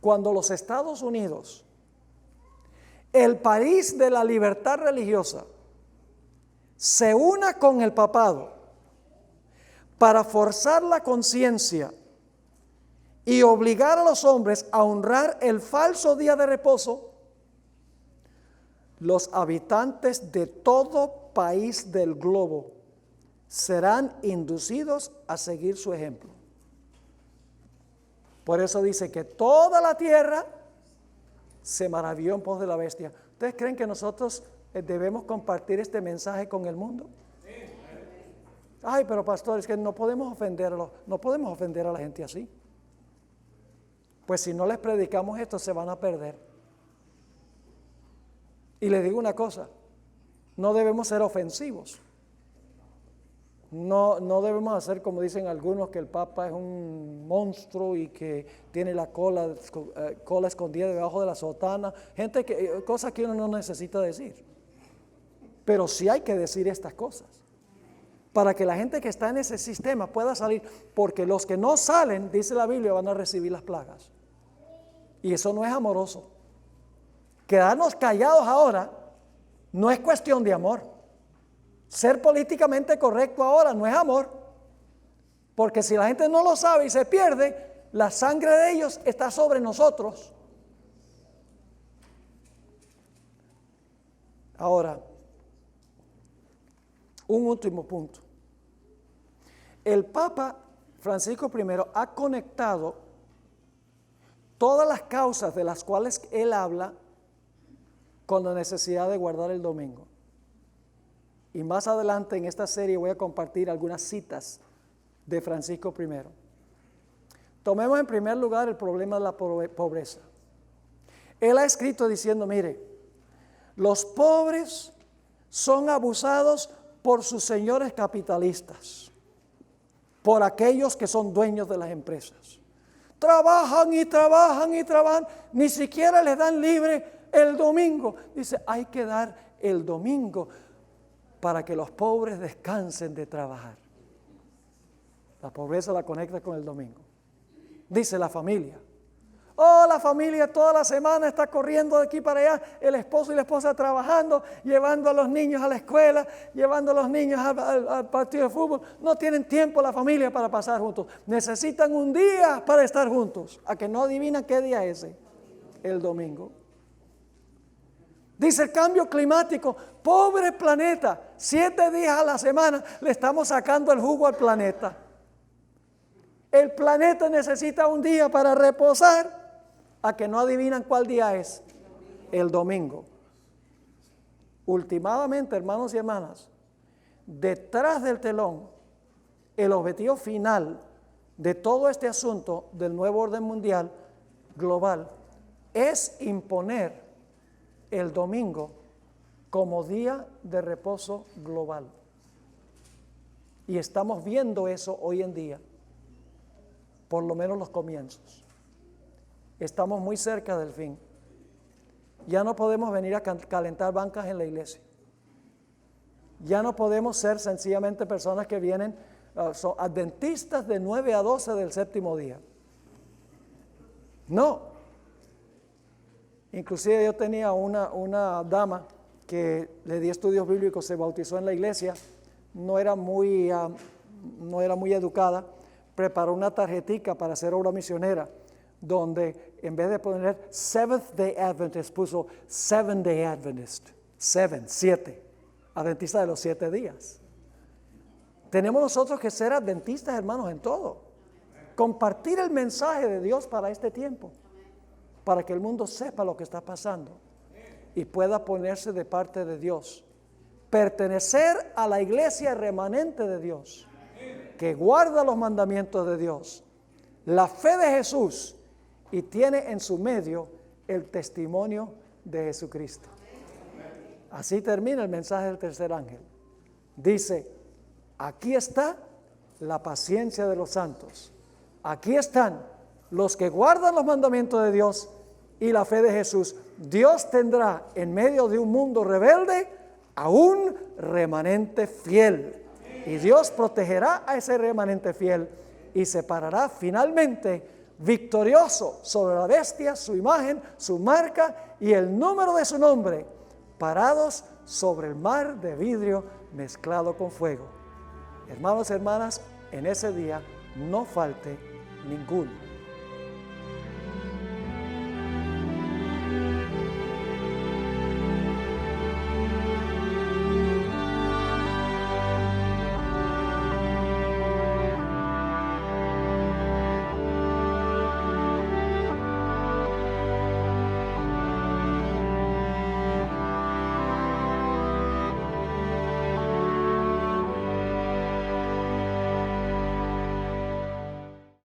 [SPEAKER 1] cuando los Estados Unidos, el país de la libertad religiosa, se una con el papado para forzar la conciencia y obligar a los hombres a honrar el falso día de reposo, los habitantes de todo país del globo serán inducidos a seguir su ejemplo. Por eso dice que toda la tierra se maravilló en pos de la bestia. ¿Ustedes creen que nosotros debemos compartir este mensaje con el mundo? Ay, pero pastor, es que no podemos ofender a la gente así. Pues si no les predicamos esto, se van a perder. Y les digo una cosa, no debemos ser ofensivos. No debemos hacer como dicen algunos, que el Papa es un monstruo y que tiene la cola escondida debajo de la sotana. Cosas que uno no necesita decir. Pero sí hay que decir estas cosas, para que la gente que está en ese sistema pueda salir, porque los que no salen, dice la Biblia, van a recibir las plagas. Y eso no es amoroso. Quedarnos callados ahora no es cuestión de amor. Ser políticamente correcto ahora no es amor, porque si la gente no lo sabe y se pierde, la sangre de ellos está sobre nosotros. Ahora, un último punto. El Papa Francisco I ha conectado todas las causas de las cuales él habla con la necesidad de guardar el domingo. Y más adelante en esta serie voy a compartir algunas citas de Francisco I. Tomemos en primer lugar el problema de la pobreza. Él ha escrito diciendo, mire, los pobres son abusados por sus señores capitalistas, por aquellos que son dueños de las empresas. Trabajan y trabajan y trabajan, ni siquiera les dan libre el domingo. Dice, hay que dar el domingo para que los pobres descansen de trabajar. La pobreza la conecta con el domingo. Dice la familia. Oh, la familia toda la semana está corriendo de aquí para allá, el esposo y la esposa trabajando, llevando a los niños a la escuela, llevando a los niños al partido de fútbol. No tienen tiempo la familia para pasar juntos. Necesitan un día para estar juntos. A que no adivinan qué día es ese, el domingo. Dice el cambio climático, pobre planeta, 7 días a la semana le estamos sacando el jugo al planeta. El planeta necesita un día para reposar, a que no adivinan cuál día es, el domingo. Últimamente, hermanos y hermanas, detrás del telón, el objetivo final de todo este asunto del nuevo orden mundial global es imponer el domingo como día de reposo global. Y estamos viendo eso hoy en día, por lo menos los comienzos. Estamos muy cerca del fin. Ya no podemos venir a calentar bancas en la iglesia. Ya no podemos ser sencillamente personas que vienen, son adventistas de 9 a 12 del séptimo día. No. Inclusive yo tenía una dama que le di estudios bíblicos, se bautizó en la iglesia, no era muy educada, preparó una tarjetica para hacer obra misionera, donde en vez de poner Seventh Day Adventist, puso 7 Day Adventist, 7, adventista de los 7 días. Tenemos nosotros que ser adventistas, hermanos, en todo. Compartir el mensaje de Dios para este tiempo, para que el mundo sepa lo que está pasando y pueda ponerse de parte de Dios. Pertenecer a la iglesia remanente de Dios, que guarda los mandamientos de Dios, la fe de Jesús, y tiene en su medio el testimonio de Jesucristo. Así termina el mensaje del tercer ángel. Dice, aquí está la paciencia de los santos. Aquí están los que guardan los mandamientos de Dios y la fe de Jesús. Dios tendrá en medio de un mundo rebelde a un remanente fiel. Y Dios protegerá a ese remanente fiel y separará finalmente victorioso sobre la bestia, su imagen, su marca y el número de su nombre, parados sobre el mar de vidrio mezclado con fuego. Hermanos y hermanas, en ese día no falte ninguno.